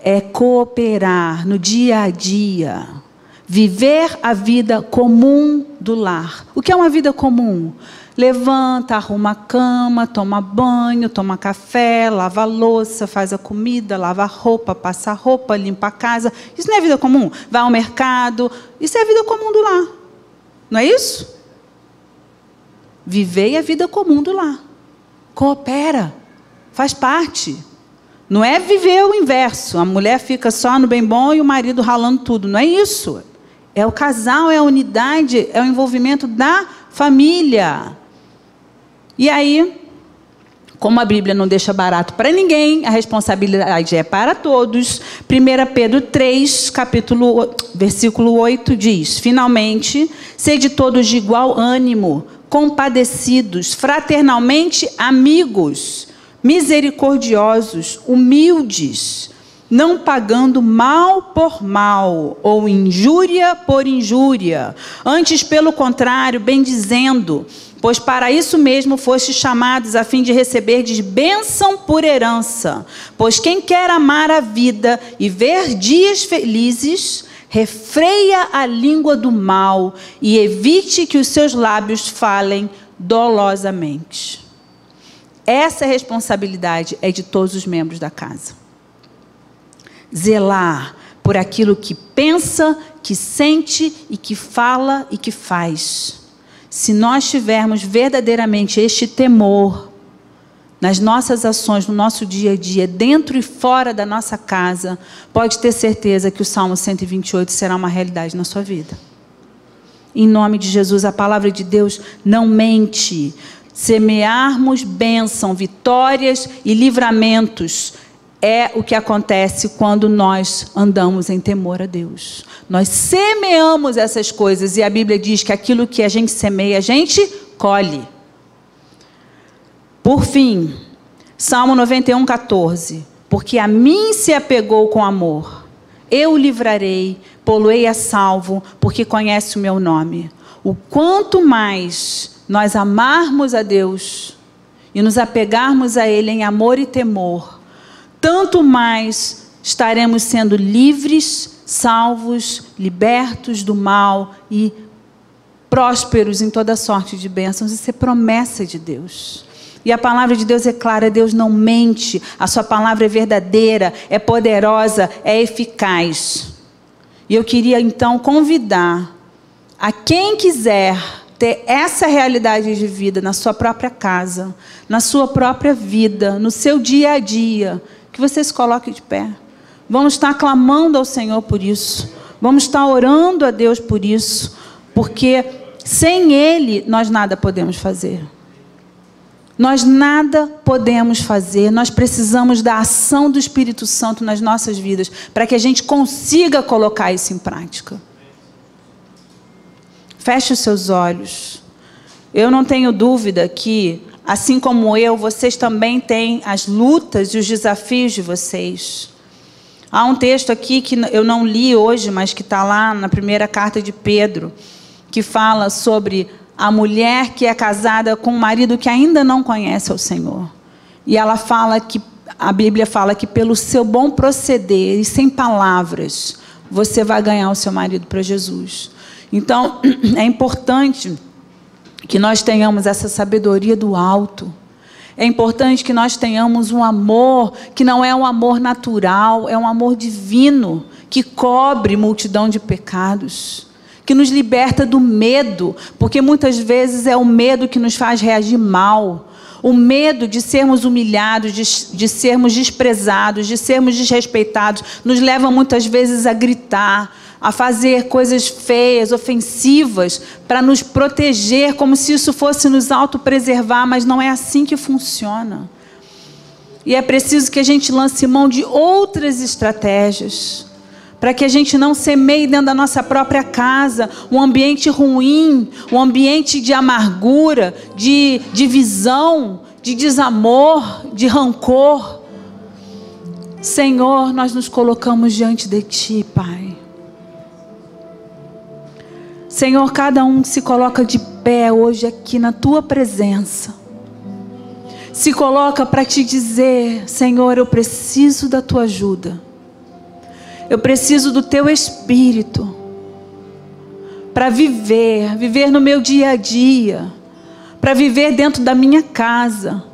É cooperar no dia a dia. Viver a vida comum do lar. O que é uma vida comum? Levanta, arruma a cama, toma banho, toma café, lava a louça, faz a comida, lava a roupa, passa a roupa, limpa a casa. Isso não é vida comum? Vai ao mercado. Isso é a vida comum do lar. Não é isso? Vivei a vida comum do lar. Coopera. Faz parte. Não é viver o inverso. A mulher fica só no bem bom e o marido ralando tudo. Não é isso. É o casal, é a unidade, é o envolvimento da família. E aí, como a Bíblia não deixa barato para ninguém, a responsabilidade é para todos. 1 Pedro 3, versículo 8 diz: finalmente, sede todos de igual ânimo, compadecidos, fraternalmente amigos, misericordiosos, humildes, não pagando mal por mal, ou injúria por injúria, antes, pelo contrário, bendizendo, pois para isso mesmo fostes chamados, a fim de receberdes bênção por herança. Pois quem quer amar a vida e ver dias felizes, refreia a língua do mal e evite que os seus lábios falem dolosamente. Essa responsabilidade é de todos os membros da casa. Zelar por aquilo que pensa, que sente e que fala e que faz. Se nós tivermos verdadeiramente este temor nas nossas ações, no nosso dia a dia, dentro e fora da nossa casa, pode ter certeza que o Salmo 128 será uma realidade na sua vida. Em nome de Jesus, a palavra de Deus não mente. Semearmos bênção, vitórias e livramentos é o que acontece quando nós andamos em temor a Deus. Nós semeamos essas coisas e a Bíblia diz que aquilo que a gente semeia, a gente colhe. Por fim, Salmo 91, 14. Porque a mim se apegou com amor, eu o livrarei, pô-lo-ei a salvo, porque conhece o meu nome. O quanto mais nós amarmos a Deus e nos apegarmos a Ele em amor e temor, tanto mais estaremos sendo livres, salvos, libertos do mal e prósperos em toda sorte de bênçãos. Isso é promessa de Deus. E a palavra de Deus é clara, Deus não mente, a sua palavra é verdadeira, é poderosa, é eficaz. E eu queria então convidar a quem quiser ter essa realidade de vida na sua própria casa, na sua própria vida, no seu dia a dia, que você se coloque de pé. Vamos estar clamando ao Senhor por isso, vamos estar orando a Deus por isso, porque sem Ele nós nada podemos fazer. Nós nada podemos fazer, nós precisamos da ação do Espírito Santo nas nossas vidas, para que a gente consiga colocar isso em prática. Feche os seus olhos. Eu não tenho dúvida que, assim como eu, vocês também têm as lutas e os desafios de vocês. Há um texto aqui que eu não li hoje, mas que está lá na primeira carta de Pedro, que fala sobre a mulher que é casada com um marido que ainda não conhece ao Senhor. E ela fala que, a Bíblia fala que pelo seu bom proceder e sem palavras, você vai ganhar o seu marido para Jesus. Então, é importante que nós tenhamos essa sabedoria do alto. É importante que nós tenhamos um amor que não é um amor natural, é um amor divino, que cobre multidão de pecados, que nos liberta do medo, porque muitas vezes é o medo que nos faz reagir mal. O medo de sermos humilhados, de sermos desprezados, de sermos desrespeitados, nos leva muitas vezes a gritar, a fazer coisas feias, ofensivas, para nos proteger, como se isso fosse nos autopreservar, mas não é assim que funciona. E é preciso que a gente lance mão de outras estratégias, para que a gente não semeie dentro da nossa própria casa um ambiente ruim, um ambiente de amargura, de divisão, de desamor, de rancor. Senhor, nós nos colocamos diante de Ti, Pai. Senhor, cada um se coloca de pé hoje aqui na Tua presença. Se coloca para Te dizer: Senhor, eu preciso da Tua ajuda. Eu preciso do Teu Espírito para viver no meu dia a dia, para viver dentro da minha casa,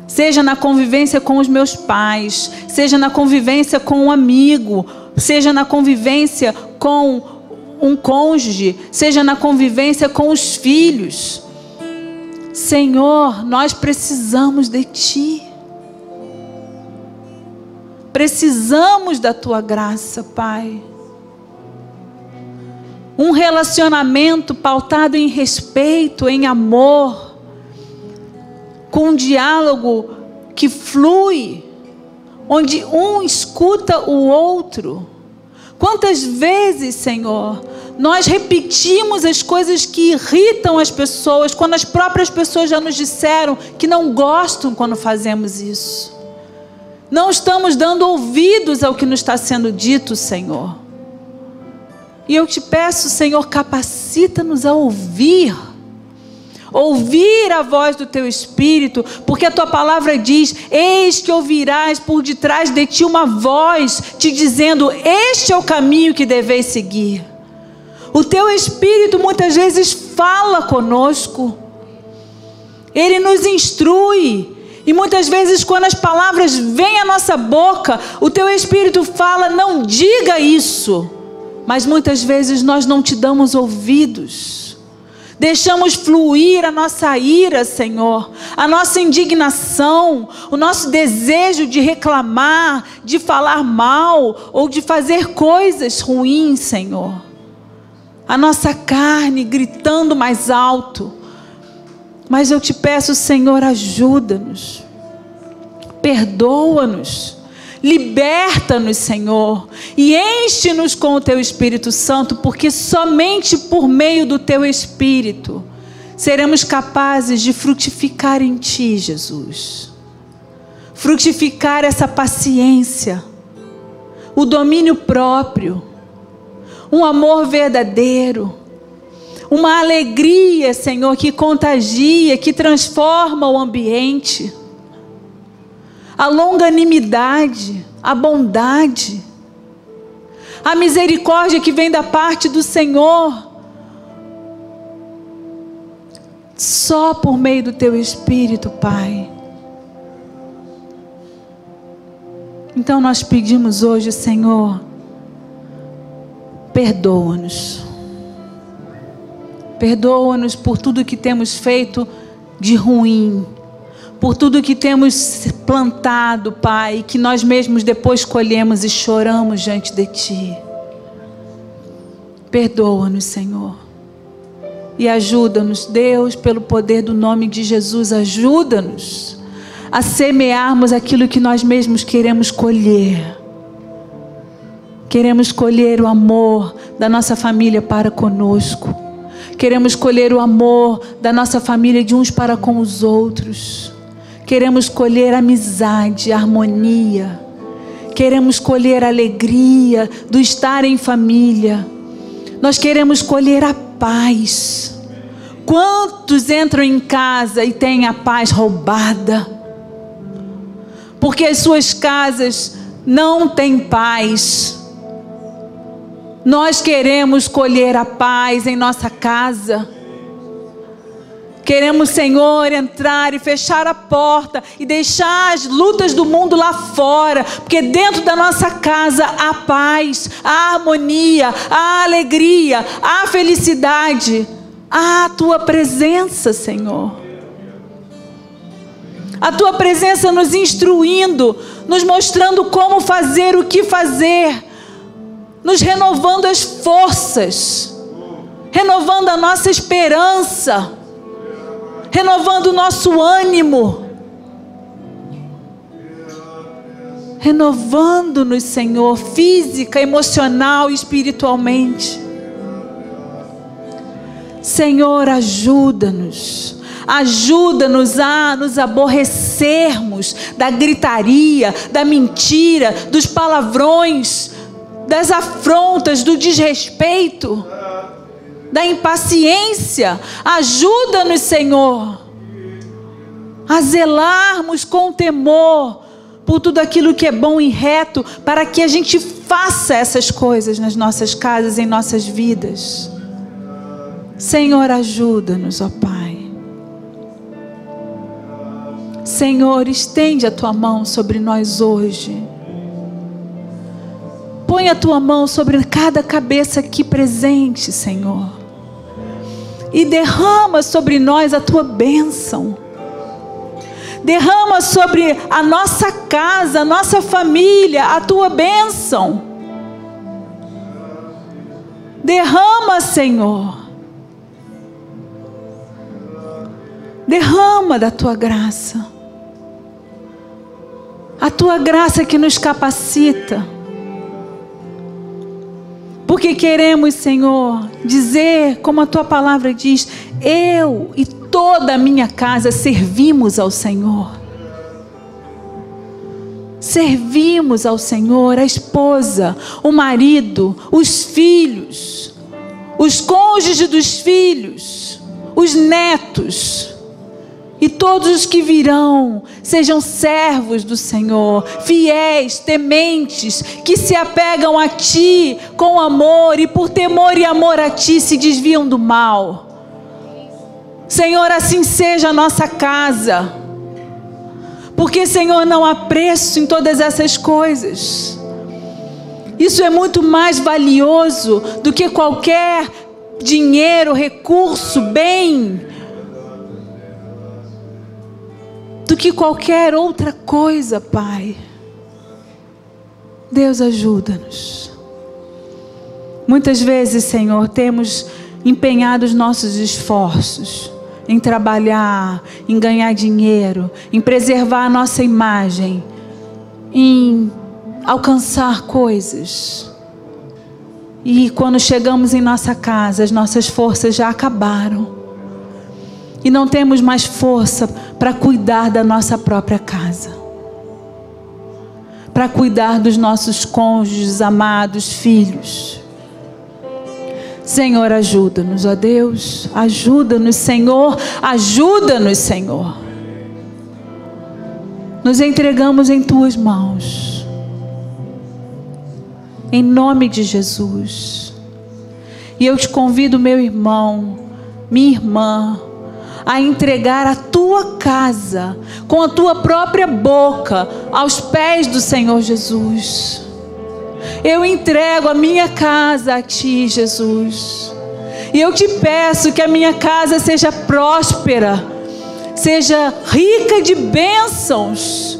seja na convivência com os meus pais, seja na convivência com um amigo, seja na convivência com um cônjuge, seja na convivência com os filhos. Senhor, nós precisamos de Ti. Precisamos da Tua graça, Pai. Um relacionamento pautado em respeito, em amor, com um diálogo que flui, onde um escuta o outro. Quantas vezes, Senhor, nós repetimos as coisas que irritam as pessoas, quando as próprias pessoas já nos disseram que não gostam quando fazemos isso. Não estamos dando ouvidos ao que nos está sendo dito, Senhor. E eu te peço, Senhor, capacita-nos a ouvir a voz do Teu Espírito, porque a Tua palavra diz: eis que ouvirás por detrás de ti uma voz te dizendo: este é o caminho que deveis seguir. O Teu Espírito muitas vezes fala conosco, Ele nos instrui, e muitas vezes quando as palavras vêm à nossa boca, o Teu Espírito fala: não diga isso, mas muitas vezes nós não te damos ouvidos. Deixamos fluir a nossa ira, Senhor, a nossa indignação, o nosso desejo de reclamar, de falar mal ou de fazer coisas ruins, Senhor. A nossa carne gritando mais alto. Mas eu te peço, Senhor, ajuda-nos, perdoa-nos, liberta-nos, Senhor, e enche-nos com o Teu Espírito Santo, porque somente por meio do Teu Espírito seremos capazes de frutificar em Ti, Jesus. Frutificar essa paciência, o domínio próprio, um amor verdadeiro, uma alegria, Senhor, que contagia, que transforma o ambiente, a longanimidade, a bondade, a misericórdia que vem da parte do Senhor. Só por meio do Teu Espírito, Pai. Então nós pedimos hoje, Senhor, perdoa-nos. Perdoa-nos por tudo que temos feito de ruim, por tudo que temos plantado, Pai, que nós mesmos depois colhemos e choramos diante de Ti. Perdoa-nos, Senhor. E ajuda-nos, Deus, pelo poder do nome de Jesus, ajuda-nos a semearmos aquilo que nós mesmos queremos colher. Queremos colher o amor da nossa família para conosco. Queremos colher o amor da nossa família de uns para com os outros. Queremos colher amizade, harmonia. Queremos colher alegria do estar em família. Nós queremos colher a paz. Quantos entram em casa e têm a paz roubada? Porque as suas casas não têm paz. Nós queremos colher a paz em nossa casa. Queremos, Senhor, entrar e fechar a porta e deixar as lutas do mundo lá fora, porque dentro da nossa casa há paz, há harmonia, há alegria, há felicidade, há a Tua presença, Senhor. A Tua presença nos instruindo, nos mostrando como fazer, o que fazer, nos renovando as forças, renovando a nossa esperança, renovando o nosso ânimo, renovando-nos, Senhor, física, emocional e espiritualmente. Senhor, ajuda-nos a nos aborrecermos da gritaria, da mentira, dos palavrões, das afrontas, do desrespeito, da impaciência. Ajuda-nos, Senhor, a zelarmos com temor por tudo aquilo que é bom e reto, para que a gente faça essas coisas nas nossas casas, em nossas vidas. Senhor, ajuda-nos, ó Pai. Senhor, estende a Tua mão sobre nós hoje. Põe a Tua mão sobre cada cabeça aqui presente, Senhor. E derrama sobre nós a Tua bênção. Derrama sobre a nossa casa, a nossa família, a Tua bênção. Derrama, Senhor. Derrama da Tua graça. A Tua graça que nos capacita. Porque queremos, Senhor, dizer, como a Tua palavra diz, eu e toda a minha casa servimos ao Senhor. Servimos ao Senhor, a esposa, o marido, os filhos, os cônjuges dos filhos, os netos. E todos os que virão, sejam servos do Senhor, fiéis, tementes, que se apegam a Ti com amor e por temor e amor a Ti se desviam do mal. Senhor, assim seja a nossa casa. Porque, Senhor, não há preço em todas essas coisas. Isso é muito mais valioso do que qualquer dinheiro, recurso, bem, do que qualquer outra coisa, Pai. Deus, ajuda-nos. Muitas vezes, Senhor, temos empenhado os nossos esforços em trabalhar, em ganhar dinheiro, em preservar a nossa imagem, em alcançar coisas. E quando chegamos em nossa casa, as nossas forças já acabaram. E não temos mais força para cuidar da nossa própria casa. Para cuidar dos nossos cônjuges, amados, filhos. Senhor, ajuda-nos, ó Deus. Ajuda-nos, Senhor. Ajuda-nos, Senhor. Nos entregamos em Tuas mãos. Em nome de Jesus. E eu te convido, meu irmão, minha irmã, a entregar a tua casa com a tua própria boca aos pés do Senhor Jesus. Eu entrego a minha casa a Ti, Jesus. E eu te peço que a minha casa seja próspera, seja rica de bênçãos,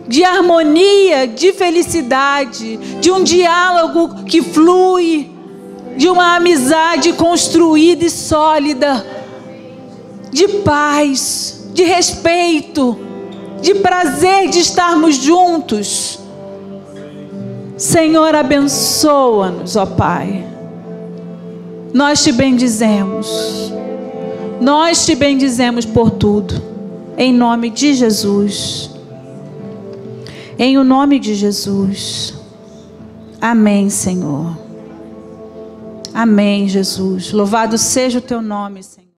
de harmonia, de felicidade, de um diálogo que flui, de uma amizade construída e sólida, de paz, de respeito, de prazer de estarmos juntos. Senhor, abençoa-nos, ó Pai. Nós te bendizemos. Nós te bendizemos por tudo. Em nome de Jesus. Em o nome de Jesus. Amém, Senhor. Amém, Jesus. Louvado seja o Teu nome, Senhor.